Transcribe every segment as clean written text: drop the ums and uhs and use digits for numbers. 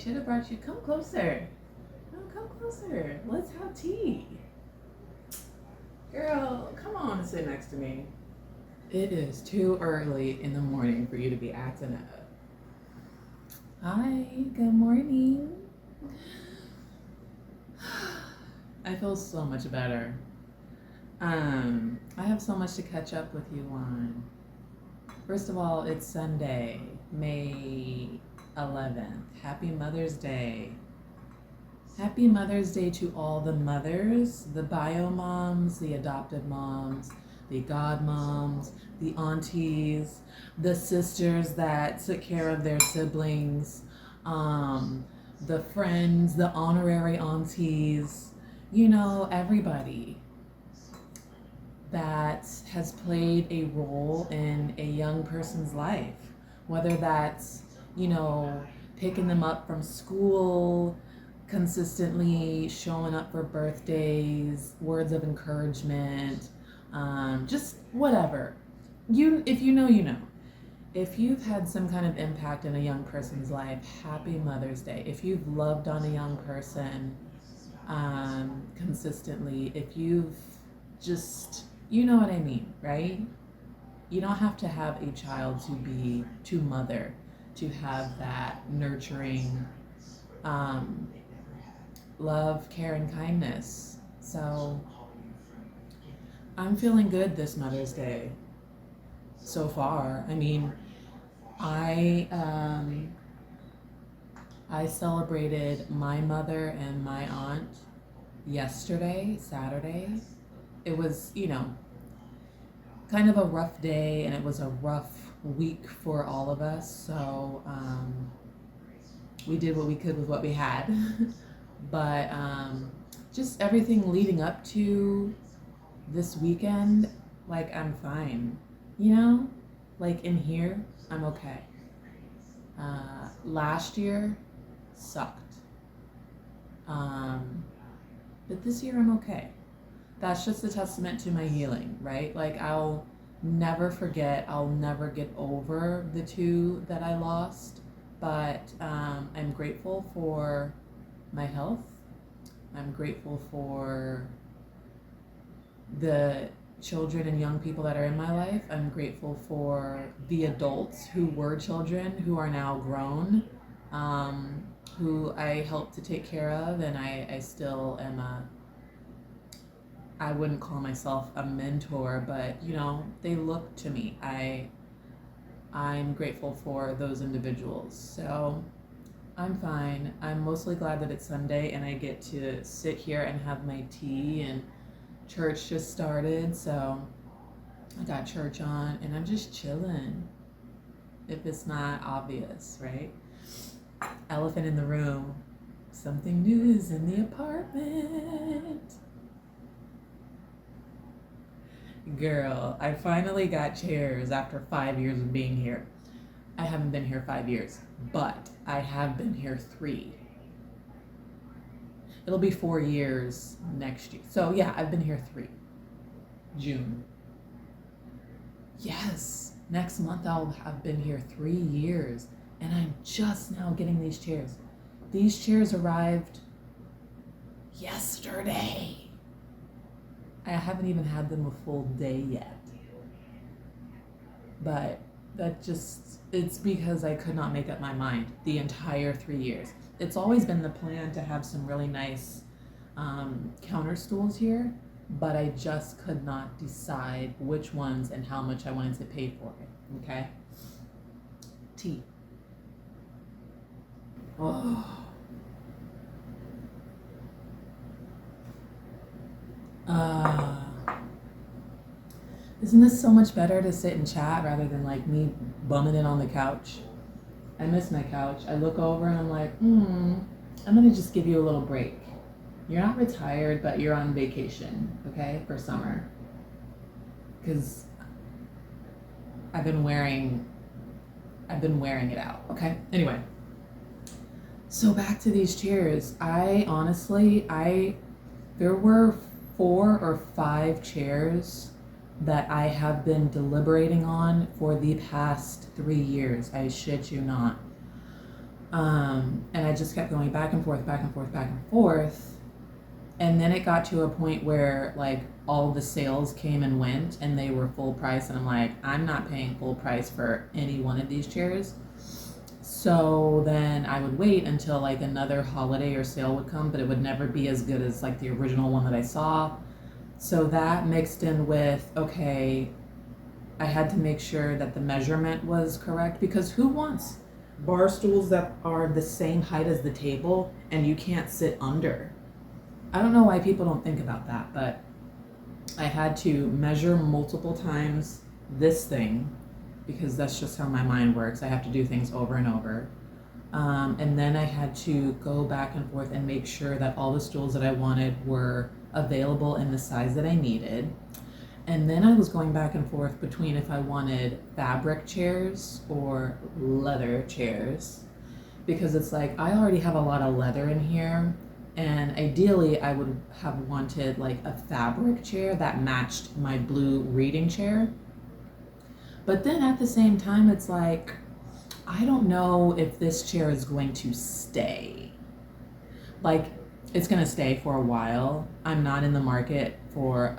should have brought you. Come closer. No, come closer. Let's have tea. Girl, come on and sit next to me. It is too early in the morning for you to be acting up. Hi, good morning. I feel so much better. I have so much to catch up with you on. First of all, it's Sunday, May 11th. Happy Mother's Day. Happy Mother's Day to all the mothers, the bio moms, the adoptive moms, the god moms, the aunties, the sisters that took care of their siblings, the friends, the honorary aunties, everybody that has played a role in a young person's life, whether that's, picking them up from school, consistently showing up for birthdays, words of encouragement, just whatever. If you know, you know. If you've had some kind of impact in a young person's life, happy Mother's Day. If you've loved on a young person consistently, if you've just, you know what I mean, right? You don't have to have a child to mother, to have that nurturing love, care, and kindness. So I'm feeling good this Mother's Day so far. I mean, I celebrated my mother and my aunt yesterday, Saturday. It was, kind of a rough day, and it was a rough week for all of us. So we did what we could with what we had. But just everything leading up to this weekend, like, I'm fine. Like in here, I'm okay. Last year sucked. But this year I'm okay. That's just a testament to my healing, right? Like, I'll never forget, I'll never get over the two that I lost, but I'm grateful for my health. I'm grateful for the children and young people that are in my life. I'm grateful for the adults who were children, who are now grown, who I helped to take care of, and I still am I wouldn't call myself a mentor, but they look to me. I'm grateful for those individuals. So I'm fine. I'm mostly glad that it's Sunday and I get to sit here and have my tea, and church just started, so I got church on and I'm just chilling. If it's not obvious, right? Elephant in the room. Something new is in the apartment. Girl, I finally got chairs after 5 years of being here. I haven't been here 5 years, but I have been here 3. It'll be 4 years next year. So yeah, I've been here 3. June. Yes, next month I'll have been here 3 years, and I'm just now getting these chairs. These chairs arrived yesterday. I haven't even had them a full day yet. But it's because I could not make up my mind the entire 3 years. It's always been the plan to have some really nice counter stools here, but I just could not decide which ones and how much I wanted to pay for it, okay? Tea. Oh. Isn't this so much better to sit and chat rather than like me bumming it on the couch? I miss my couch. I look over and I'm like, I'm gonna just give you a little break. You're not retired, but you're on vacation, okay, for summer. Because I've been wearing it out, okay? Anyway, so back to these chairs. There were 4 or 5 chairs that I have been deliberating on for the past 3 years. I shit you not. And I just kept going back and forth, back and forth, back and forth. And then it got to a point where like all the sales came and went and they were full price. And I'm like, I'm not paying full price for any one of these chairs. So then I would wait until like another holiday or sale would come, but it would never be as good as like the original one that I saw. So that mixed in with, okay, I had to make sure that the measurement was correct, because who wants bar stools that are the same height as the table and you can't sit under? I don't know why people don't think about that, but I had to measure multiple times this thing, because that's just how my mind works. I have to do things over and over. And then I had to go back and forth and make sure that all the stools that I wanted were available in the size that I needed. And then I was going back and forth between if I wanted fabric chairs or leather chairs, because it's like I already have a lot of leather in here, and ideally I would have wanted like a fabric chair that matched my blue reading chair. But then at the same time, it's like, I don't know if this chair is going to stay. Like, it's going to stay for a while. I'm not in the market for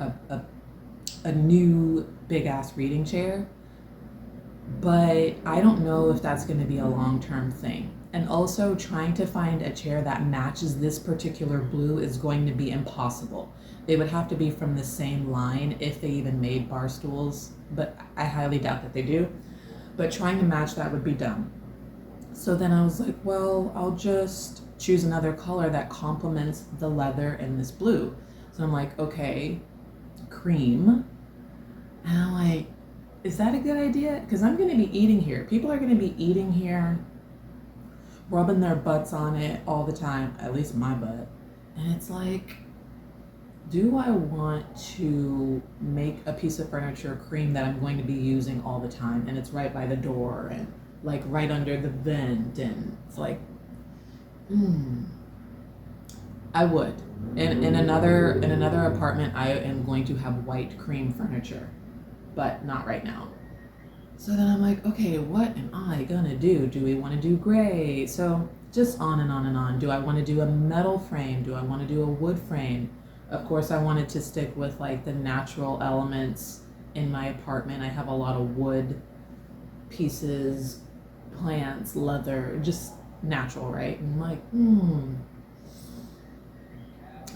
a new big ass reading chair, but I don't know if that's going to be a long-term thing. And also, trying to find a chair that matches this particular blue is going to be impossible. They would have to be from the same line if they even made bar stools, but I highly doubt that they do. But trying to match that would be dumb. So then I was like, well, I'll just choose another color that complements the leather in this blue. So I'm like, okay, cream. And I'm like, is that a good idea? Because I'm going to be eating here. People are going to be eating here, rubbing their butts on it all the time, at least my butt. And it's like, do I want to make a piece of furniture cream that I'm going to be using all the time, and it's right by the door and like right under the vent, and it's like, I would. In another apartment, I am going to have white cream furniture, but not right now. So then I'm like, okay, what am I gonna do? Do we want to do gray? So just on and on and on. Do I want to do a metal frame? Do I want to do a wood frame? Of course, I wanted to stick with like the natural elements in my apartment. I have a lot of wood pieces, plants, leather, just natural, right? And I'm like,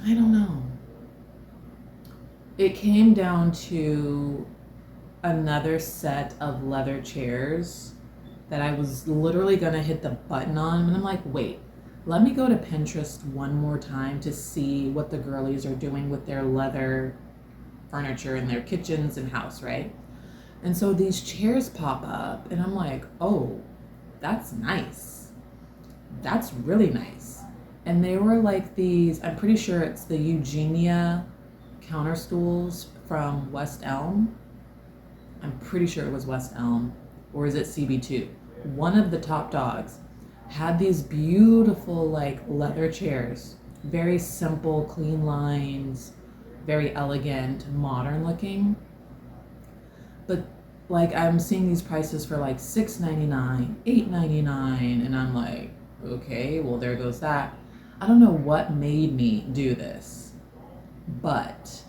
I don't know. It came down to another set of leather chairs that I was literally gonna hit the button on, and I'm like, wait, let me go to Pinterest one more time to see what the girlies are doing with their leather furniture in their kitchens and house, right? And so these chairs pop up, and I'm like, oh, that's nice. That's really nice. And they were like these, I'm pretty sure it's the Eugenia counter stools from West Elm. I'm pretty sure it was West Elm, or is it CB2? One of the top dogs had these beautiful like leather chairs, very simple, clean lines, very elegant, modern looking. But like I'm seeing these prices for like $6.99, $8.99, and I'm like, okay, well there goes that. I don't know what made me do this, but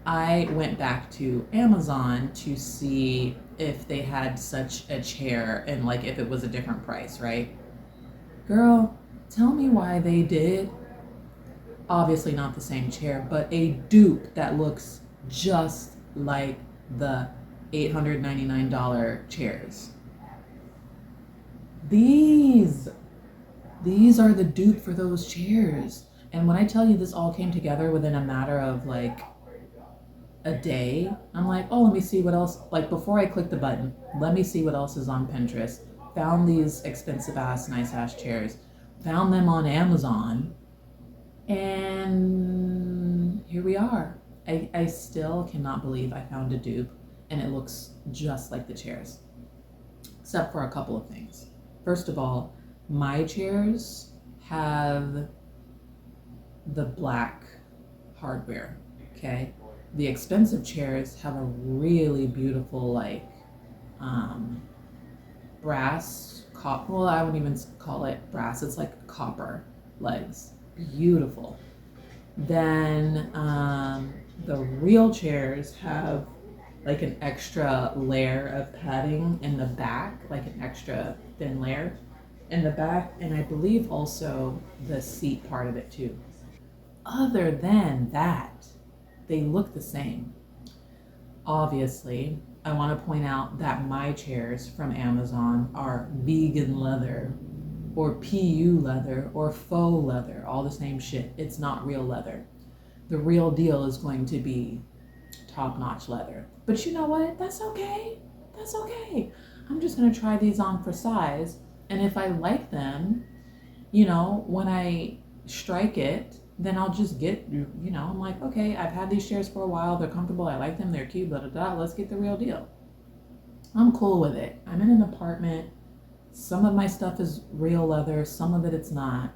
I went back to Amazon to see if they had such a chair and like if it was a different price, right? Girl, tell me why they did. Obviously not the same chair, but a dupe that looks just like the $899 chairs. These are the dupe for those chairs. And when I tell you this all came together within a matter of like a day, I'm like, oh, let me see what else, like before I click the button, let me see what else is on Pinterest. Found these expensive ass, nice ass chairs, found them on Amazon, and here we are. I still cannot believe I found a dupe and it looks just like the chairs, except for a couple of things. First of all, my chairs have the black hardware, okay? The expensive chairs have a really beautiful like brass well, I wouldn't even call it brass. It's like copper legs. Beautiful. Then the real chairs have like an extra layer of padding in the back, like an extra thin layer in the back, and I believe also the seat part of it too. Other than that, they look the same. Obviously, I want to point out that my chairs from Amazon are vegan leather or PU leather or faux leather, all the same shit. It's not real leather. The real deal is going to be top-notch leather. But you know what? That's okay. That's okay. I'm just going to try these on for size. And if I like them, when I strike it, then I'll just get, I'm like, okay, I've had these chairs for a while. They're comfortable. I like them. They're cute, blah, blah, blah. Let's get the real deal. I'm cool with it. I'm in an apartment. Some of my stuff is real leather. Some of it's not.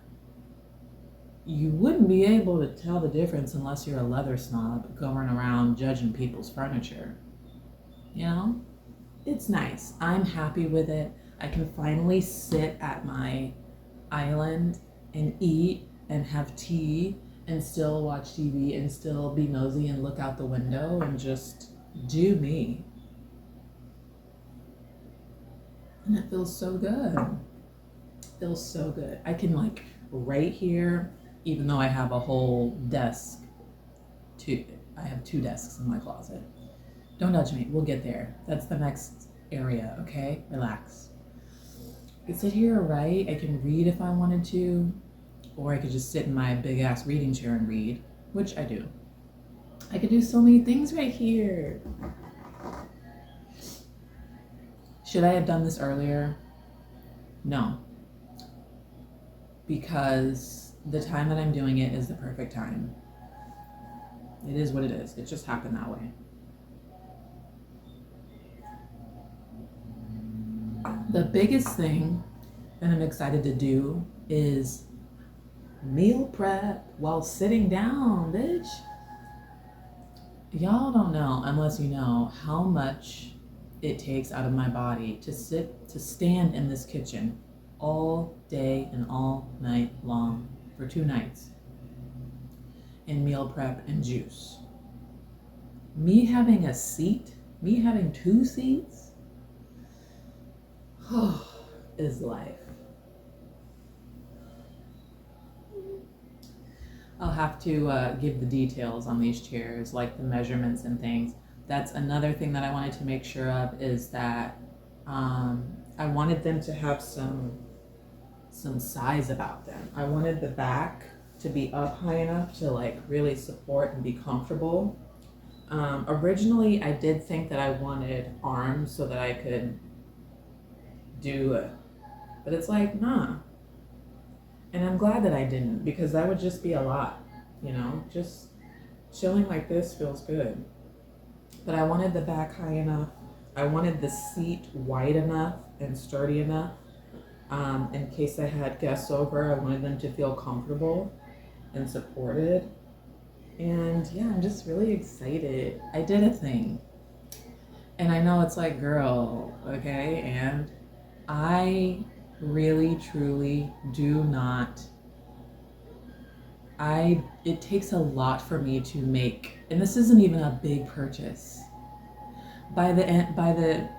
You wouldn't be able to tell the difference unless you're a leather snob going around judging people's furniture. It's nice. I'm happy with it. I can finally sit at my island and eat and have tea and still watch TV and still be nosy and look out the window and just do me. And it feels so good. Feels so good. I can right here, even though I have a whole desk, I have 2 desks in my closet. Don't judge me. We'll get there. That's the next area, okay? Relax. I could sit here or write. I can read if I wanted to. Or I could just sit in my big-ass reading chair and read, which I do. I could do so many things right here. Should I have done this earlier? No. Because the time that I'm doing it is the perfect time. It is what it is. It just happened that way. The biggest thing that I'm excited to do is meal prep while sitting down, bitch. Y'all don't know, unless you know, how much it takes out of my body to stand in this kitchen all day and all night long for 2 nights in meal prep and juice. Me having a seat, me having 2 seats, is life. I'll have to give the details on these chairs, like the measurements and things. That's another thing that I wanted to make sure of, is that I wanted them to have some size about them. I wanted the back to be up high enough to really support and be comfortable. Originally, I did think that I wanted arms so that I could do it, but it's nah. And I'm glad that I didn't, because that would just be a lot, just chilling like this feels good. But I wanted the back high enough. I wanted the seat wide enough and sturdy enough. In case I had guests over, I wanted them to feel comfortable and supported. And yeah, I'm just really excited. I did a thing. And I know it's girl, okay? And I really, truly do not. It takes a lot for me to make, and this isn't even a big purchase. By the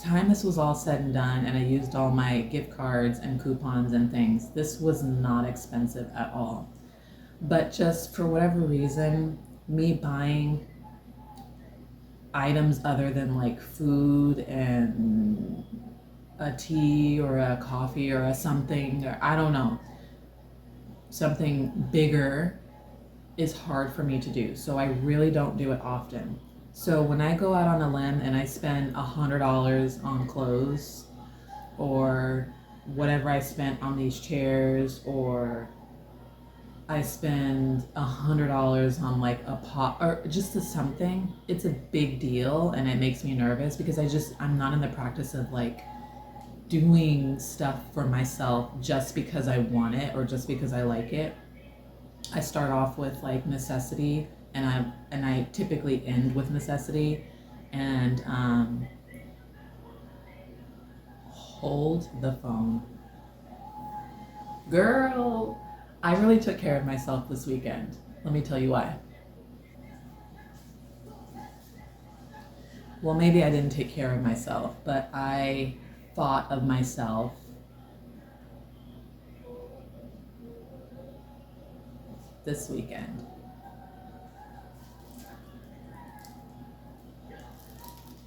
time this was all said and done, and I used all my gift cards and coupons and things, this was not expensive at all. But just for whatever reason, me buying items other than food and a tea or a coffee or a something, or I don't know, something bigger is hard for me to do. So I really don't do it often. So when I go out on a limb and I spend $100 on clothes, or whatever I spent on these chairs, or I spend $100 on a pot or just something, it's a big deal, and it makes me nervous because I'm not in the practice of doing stuff for myself just because I want it or just because I like it. I start off with necessity, and I typically end with necessity. And Hold the phone. Girl, I really took care of myself this weekend. Let me tell you why. Well, maybe I didn't take care of myself, but I thought of myself this weekend.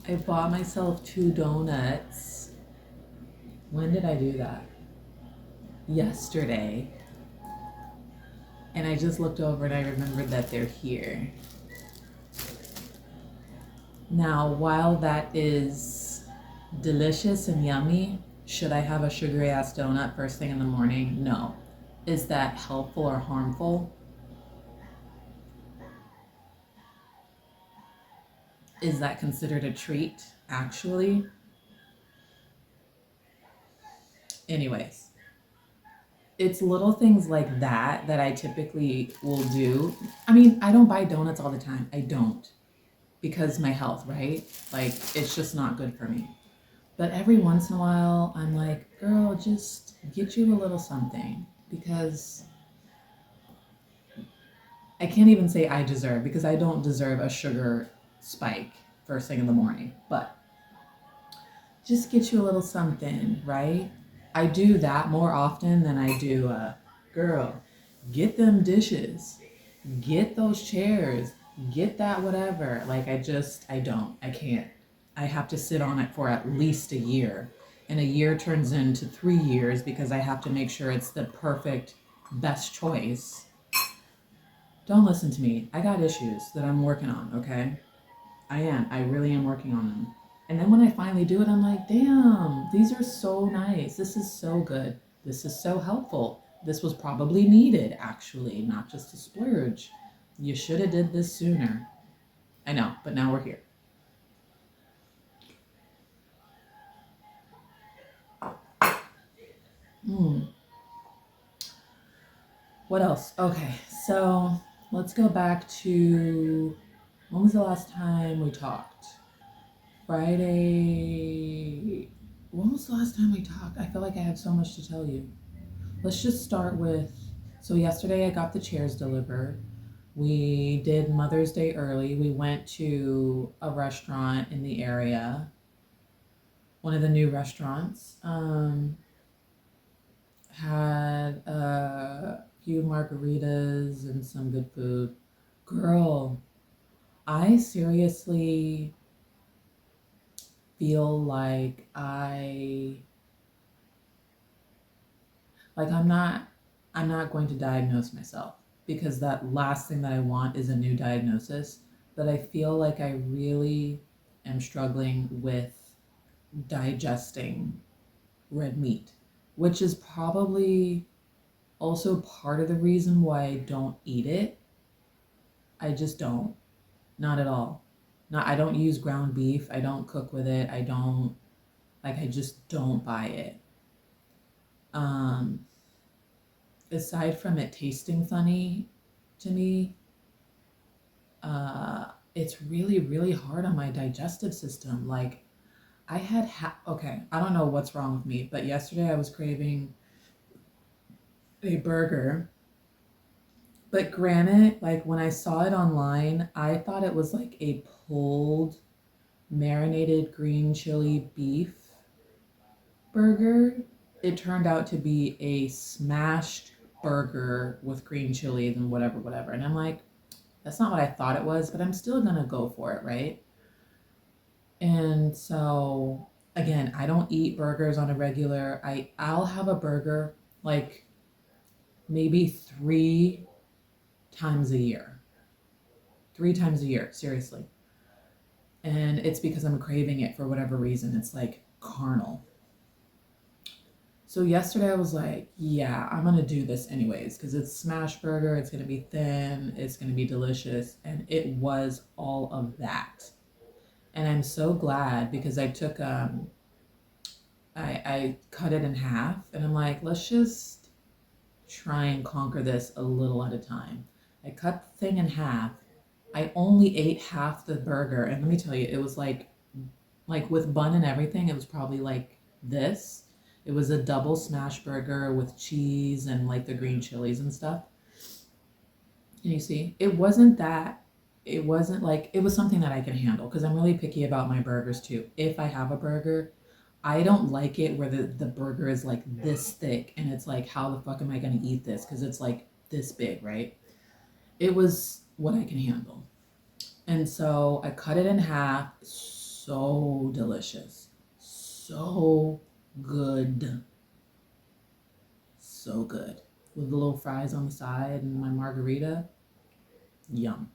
I bought myself 2 donuts. When did I do that? Yesterday. And I just looked over and I remembered that they're here. Now, while that is delicious and yummy, should I have a sugary ass donut first thing in the morning? No. Is that helpful or harmful? Is that considered a treat, actually? Anyways, it's little things like that that I typically will do. I mean, I don't buy donuts all the time. I don't. Because my health, right? Like, it's just not good for me. But every once in a while, I'm like, girl, just get you a little something. Because I can't even say I deserve, because I don't deserve a sugar spike first thing in the morning. But just get you a little something, right? I do that more often than I do, girl, get them dishes, get those chairs, get that whatever. Like, I can't. I have to sit on it for at least a year. And a year turns into 3 years because I have to make sure it's the perfect, best choice. Don't listen to me. I got issues that I'm working on, okay? I am. I really am working on them. And then when I finally do it, I'm like, damn, these are so nice. This is so good. This is so helpful. This was probably needed, actually, not just a splurge. You should have did this sooner. I know, but now we're here. Hmm. What else? Okay, so let's go back to when was the last time we talked? Friday. When was the last time we talked? I feel like I have so much to tell you. Let's just start with, so yesterday I got the chairs delivered. We did Mother's Day early. We went to a restaurant in the area, one of the new restaurants. Had a few margaritas and some good food. Girl, I seriously feel like I'm not going to diagnose myself, because that last thing that I want is a new diagnosis. But I feel like I really am struggling with digesting red meat, which is probably also part of the reason why I don't eat it. I just don't. Not at all. Not I don't use ground beef. I don't cook with it. I just don't buy it. Um Aside from it tasting funny to me, it's really, really hard on my digestive system. Like, okay, I don't know what's wrong with me, but yesterday I was craving a burger. But granted, like when I saw it online, I thought it was like a pulled marinated green chili beef burger. It turned out to be a smashed burger with green chilies and whatever, whatever. And I'm like, that's not what I thought it was, but I'm still gonna go for it, right? And so again, I don't eat burgers on a regular. I'll have a burger like maybe 3 times a year. 3 times a year, seriously. And it's because I'm craving it for whatever reason. It's like carnal. So yesterday I was like, yeah, I'm gonna do this anyways because it's smash burger. It's gonna be thin. It's gonna be delicious, and it was all of that. And I'm so glad because I cut it in half, and I'm like, let's just try and conquer this a little at a time. I cut the thing in half. I only ate half the burger, and let me tell you, it was like with bun and everything, it was probably like this. It was a double smash burger with cheese and like the green chilies and stuff. And you see, it wasn't like, it was something that I can handle because I'm really picky about my burgers too. If I have a burger, I don't like it where the burger is like this thick and it's like, how the fuck am I going to eat this? Because it's like this big, right? It was what I can handle. And so I cut it in half. So delicious. So good. So good. With the little fries on the side and my margarita. Yum.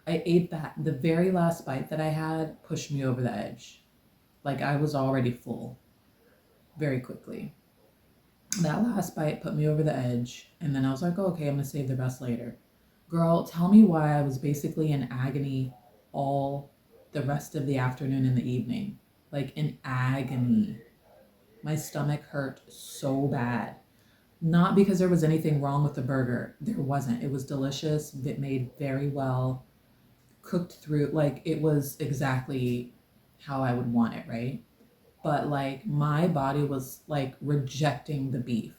I ate that. The very last bite that I had pushed me over the edge. Like I was already full very quickly. That last bite put me over the edge. And then I was like, oh, okay, I'm going to save the rest later. Girl, tell me why I was basically in agony all the rest of the afternoon and the evening. Like in agony. My stomach hurt so bad. Not because there was anything wrong with the burger. There wasn't. It was delicious. It made very well. Cooked through. Like it was exactly how I would want it, right? But like my body was like rejecting the beef.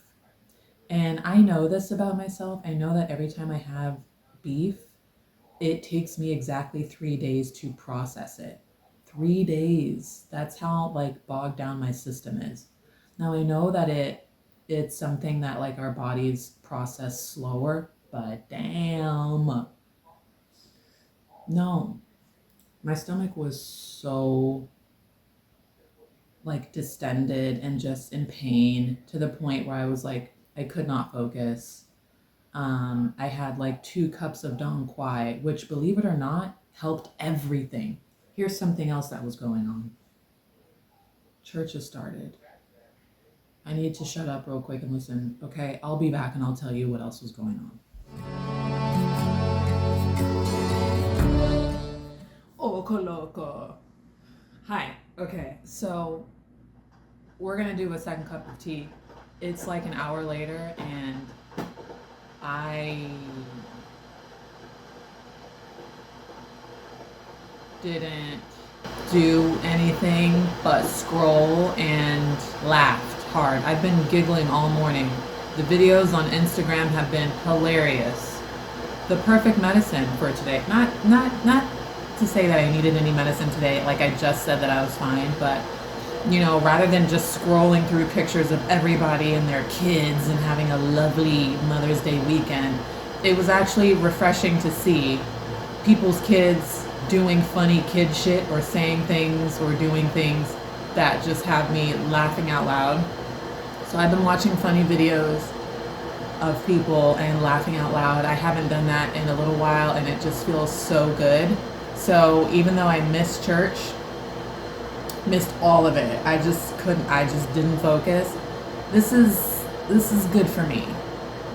And I know this about myself. I know that every time I have beef, it takes me exactly 3 days to process it. 3 days. That's how like bogged down my system is. Now I know that it's something that like our bodies process slower, but damn. No. My stomach was so like distended and just in pain to the point where I was like, I could not focus. I had like 2 cups of E.MoniQue, which, believe it or not, helped everything. Here's something else that was going on. Church has started. I need to shut up real quick and listen. Okay, I'll be back and I'll tell you what else was going on. Oh, loco. Hi. Okay, so we're gonna do a second cup of tea. It's like an hour later and I didn't do anything but scroll and laughed hard. I've been giggling all morning. The videos on Instagram have been hilarious. The perfect medicine for today. Not to say that I needed any medicine today, like I just said that I was fine, but you know, rather than just scrolling through pictures of everybody and their kids and having a lovely Mother's Day weekend, it was actually refreshing to see people's kids doing funny kid shit or saying things or doing things that just have me laughing out loud. So I've been watching funny videos of people and laughing out loud. I haven't done that in a little while and it just feels so good. So even though I missed church, missed all of it, I just didn't focus. This is good for me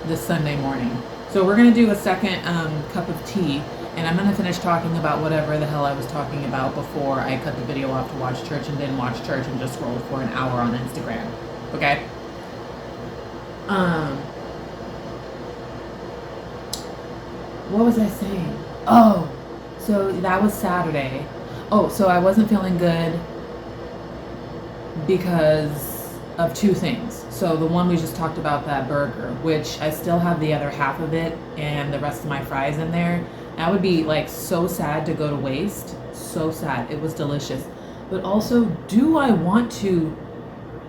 this Sunday morning. So we're gonna do a second cup of tea, and I'm gonna finish talking about whatever the hell I was talking about before I cut the video off to watch church and didn't watch church and just scrolled for an hour on Instagram. Okay. What was I saying? Oh, so that was Saturday. Oh, so I wasn't feeling good because of 2 things. So the one we just talked about, that burger, which I still have the other half of it and the rest of my fries in there. That would be like so sad to go to waste. So sad. It was delicious. But also, do I want to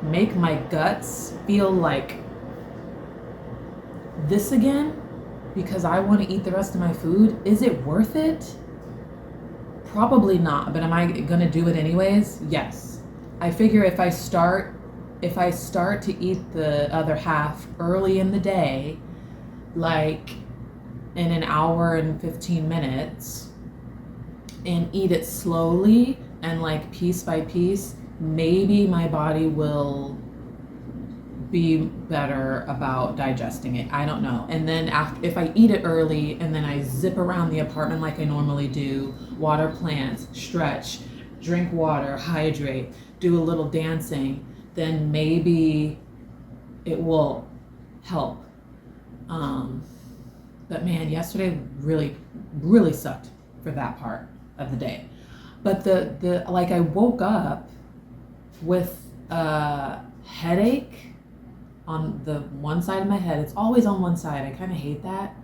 make my guts feel like this again because I want to eat the rest of my food? Is it worth it? Probably not, but am I gonna do it anyways? Yes. I figure if I start to eat the other half early in the day, like in an hour and 15 minutes, and eat it slowly and like piece by piece, maybe my body will be better about digesting it. I don't know. And then if I eat it early and then I zip around the apartment like I normally do, water plants, stretch, drink water, hydrate, do a little dancing, then maybe it will help. But man, yesterday really, really sucked for that part of the day. But the like I woke up with headache on the one side of my head. It's always on one side. I kind of hate that.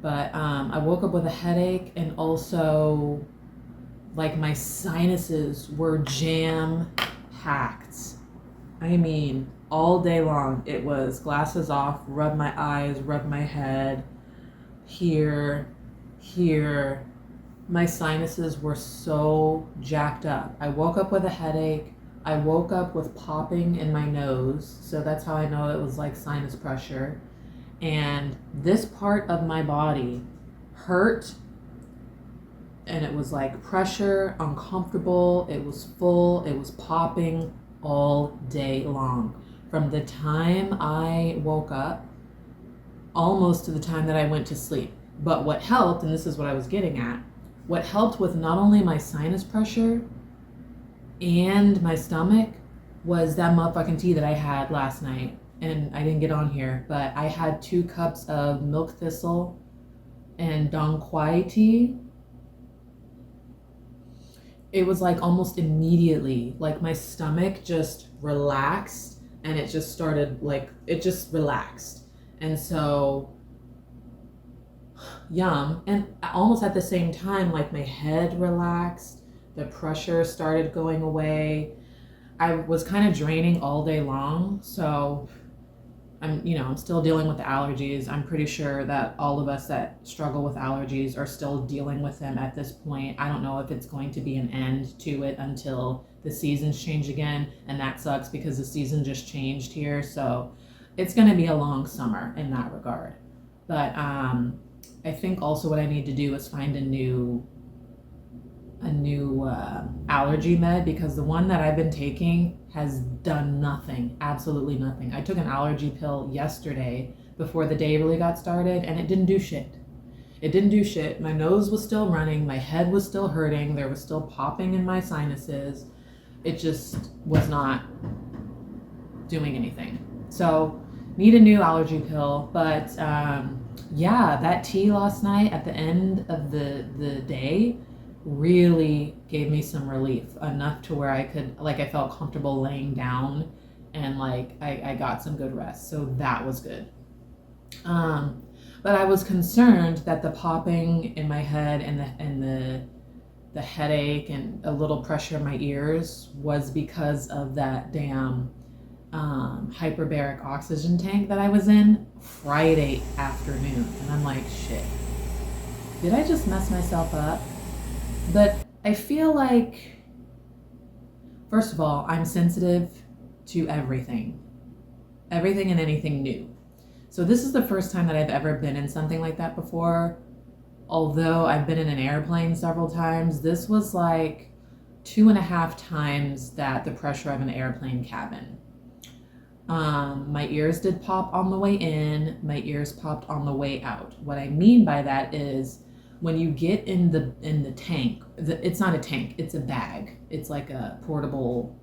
But I woke up with a headache, and also like my sinuses were jam packed. I mean, all day long. It was glasses off, rub my eyes, rub my head, here. My sinuses were so jacked up. I woke up with a headache. I woke up with popping in my nose. So that's how I know it was like sinus pressure. And this part of my body hurt, and it was like pressure, uncomfortable, it was full, it was popping all day long. From the time I woke up almost to the time that I went to sleep. But what helped, and this is what I was getting at, what helped with not only my sinus pressure and my stomach was that motherfucking tea that I had last night. And I didn't get on here, but I had 2 cups of milk thistle and E.MoniQue tea. It was like almost immediately, like my stomach just relaxed, and it just started like, it just relaxed. And so, yum. And almost at the same time, like my head relaxed, the pressure started going away. I was kind of draining all day long, so I'm still dealing with the allergies. I'm pretty sure that all of us that struggle with allergies are still dealing with them at this point. I don't know if it's going to be an end to it until the seasons change again, and that sucks because the season just changed here. So it's going to be a long summer in that regard. But I think also what I need to do is find a new allergy med, because the one that I've been taking has done nothing, absolutely nothing. I took an allergy pill yesterday before the day really got started, and it didn't do shit. It didn't do shit. My nose was still running, my head was still hurting, there was still popping in my sinuses. It just was not doing anything. So need a new allergy pill. But yeah, that tea last night at the end of the day really gave me some relief, enough to where I could, like, I felt comfortable laying down, and like I got some good rest. So that was good. But I was concerned that the popping in my head and the headache and a little pressure in my ears was because of that damn hyperbaric oxygen tank that I was in Friday afternoon. And I'm like, shit, did I just mess myself up? But I feel like, first of all, I'm sensitive to everything and anything new. So this is the first time that I've ever been in something like that before. Although I've been in an airplane several times, this was like 2.5 times the pressure of an airplane cabin. My ears did pop on the way in, my ears popped on the way out. What I mean by that is, when you get in the tank, it's not a tank, it's a bag. It's like a portable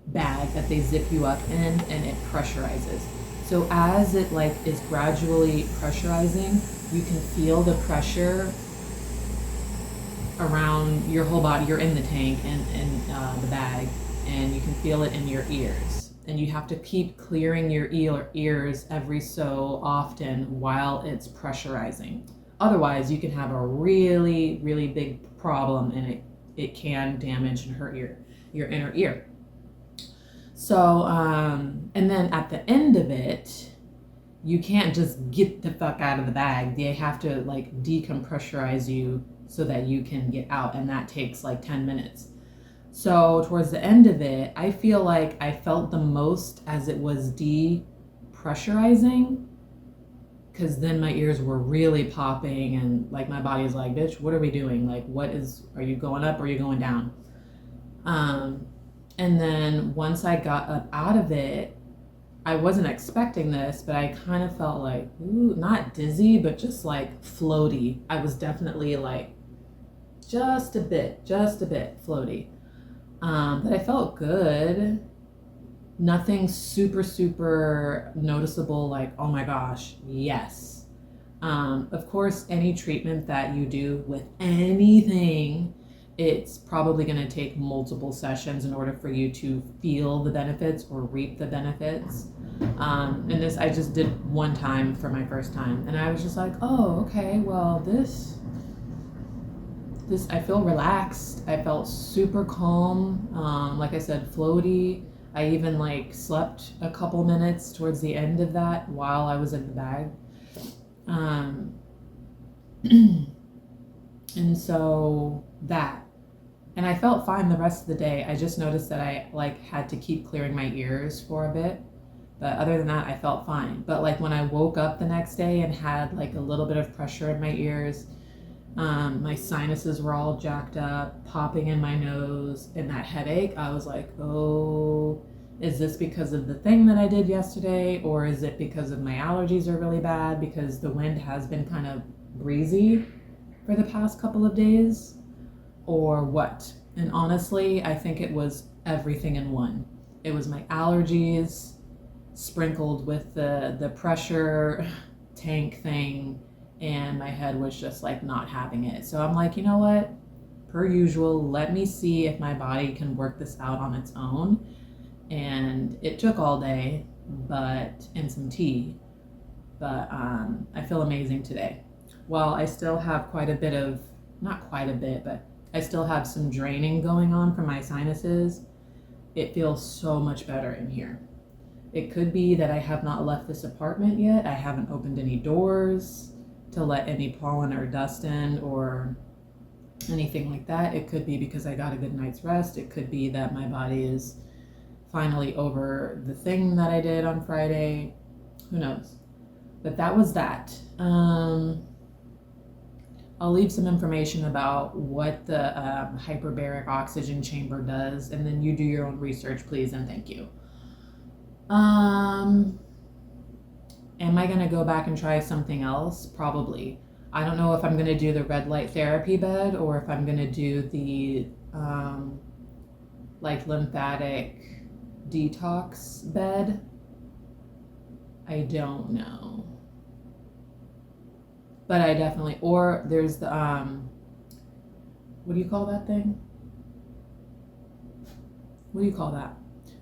bag that they zip you up in, and it pressurizes. So as it like is gradually pressurizing, you can feel the pressure around your whole body. You're in the tank and the bag, and you can feel it in your ears. And you have to keep clearing your ears every so often while it's pressurizing. Otherwise, you can have a really, really big problem, and it can damage and hurt your inner ear. So, and then at the end of it, you can't just get the fuck out of the bag. They have to like decompressurize you so that you can get out, and that takes like 10 minutes. So towards the end of it, I feel like I felt the most as it was depressurizing, because then my ears were really popping, and like my body's like, bitch, what are we doing? Like, are you going up or are you going down? And then once I got up out of it, I wasn't expecting this, but I kind of felt like, ooh, not dizzy, but just like floaty. I was definitely like just a bit floaty. But I felt good. Nothing super, super noticeable, like, oh my gosh, yes. Of course, any treatment that you do with anything it's probably going to take multiple sessions in order for you to feel the benefits or reap the benefits. And this I just did one time for my first time, and I was just like, oh, okay, well, this I feel relaxed. I felt super calm. Like I said, floaty. I even like slept a couple minutes towards the end of that while I was in the bag. And so that, and I felt fine the rest of the day. I just noticed that I like had to keep clearing my ears for a bit. But other than that, I felt fine. But like when I woke up the next day and had like a little bit of pressure in my ears, my sinuses were all jacked up, popping in my nose, and that headache, I was like, oh, is this because of the thing that I did yesterday? Or is it because of my allergies are really bad? Because the wind has been kind of breezy for the past couple of days, or what? And honestly, I think it was everything in one. It was my allergies sprinkled with the pressure tank thing, and my head was just like not having it. So I'm like, you know what? Per usual, let me see if my body can work this out on its own. And it took all day, and some tea, but I feel amazing today. While I still have quite a bit of, not quite a bit, but I still have some draining going on from my sinuses, it feels so much better in here. It could be that I have not left this apartment yet. I haven't opened any doors to let any pollen or dust in or anything like that. It could be because I got a good night's rest. It could be that my body is finally over the thing that I did on Friday. Who knows? But that was that. I'll leave some information about what the hyperbaric oxygen chamber does, and then you do your own research, please, and thank you. Am I going to go back and try something else? Probably. I don't know if I'm going to do the red light therapy bed or if I'm going to do the like lymphatic detox bed. I don't know. But I definitely, or there's the, what do you call that thing? What do you call that?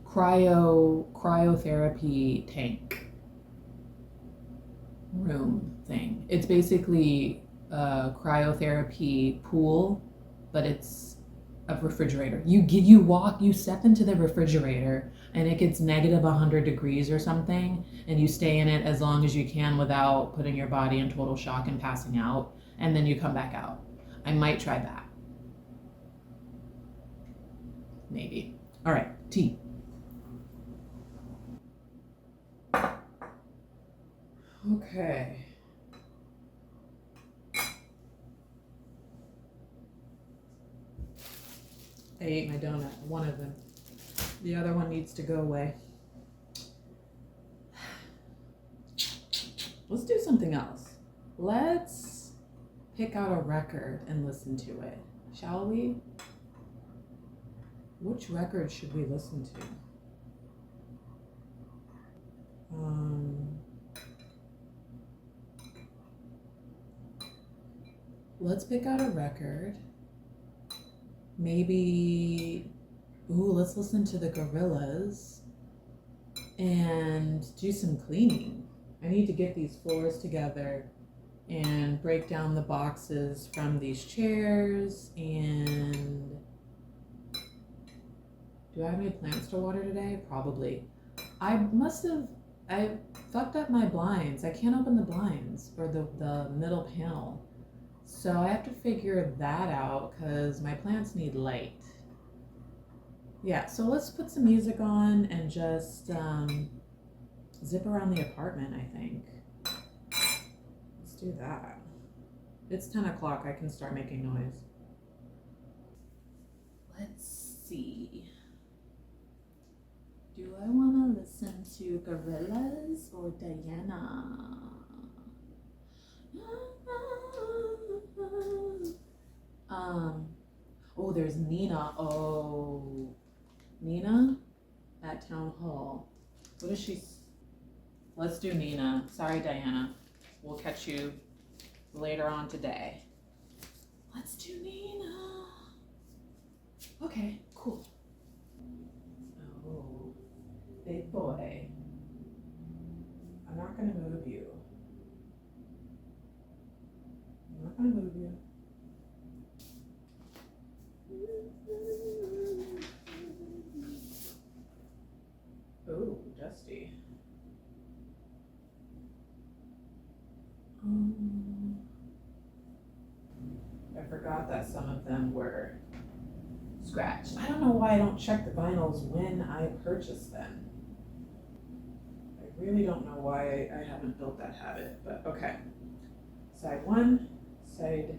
Cryotherapy tank room thing. It's basically a cryotherapy pool, but it's a refrigerator. You step into the refrigerator and it gets negative 100 degrees or something, and you stay in it as long as you can without putting your body in total shock and passing out, and then you come back out. I might try that. Maybe. All right, tea. Okay. I ate my donut, one of them. The other one needs to go away. Let's do something else. Let's pick out a record and listen to it, shall we? Which record should we listen to? Let's pick out a record. Maybe, let's listen to the Gorillas and do some cleaning. I need to get these floors together and break down the boxes from these chairs. And do I have any plants to water today? Probably. I fucked up my blinds. I can't open the blinds or the middle panel. So I have to figure that out because my plants need light. Yeah, so let's put some music on and just zip around the apartment, I think. Let's do that. It's 10 o'clock. I can start making noise. Let's see. Do I want to listen to Gorillas or Diana? There's Nina. Nina at Town Hall. What is she? Let's do Nina. Sorry, Diana. We'll catch you later on today. Let's do Nina. Okay, cool. Oh, big boy. I'm not gonna move you. I'm not gonna move you. Oh, dusty. I forgot that some of them were scratched. I don't know why I don't check the vinyls when I purchase them. I really don't know why I haven't built that habit, but okay. Side one, side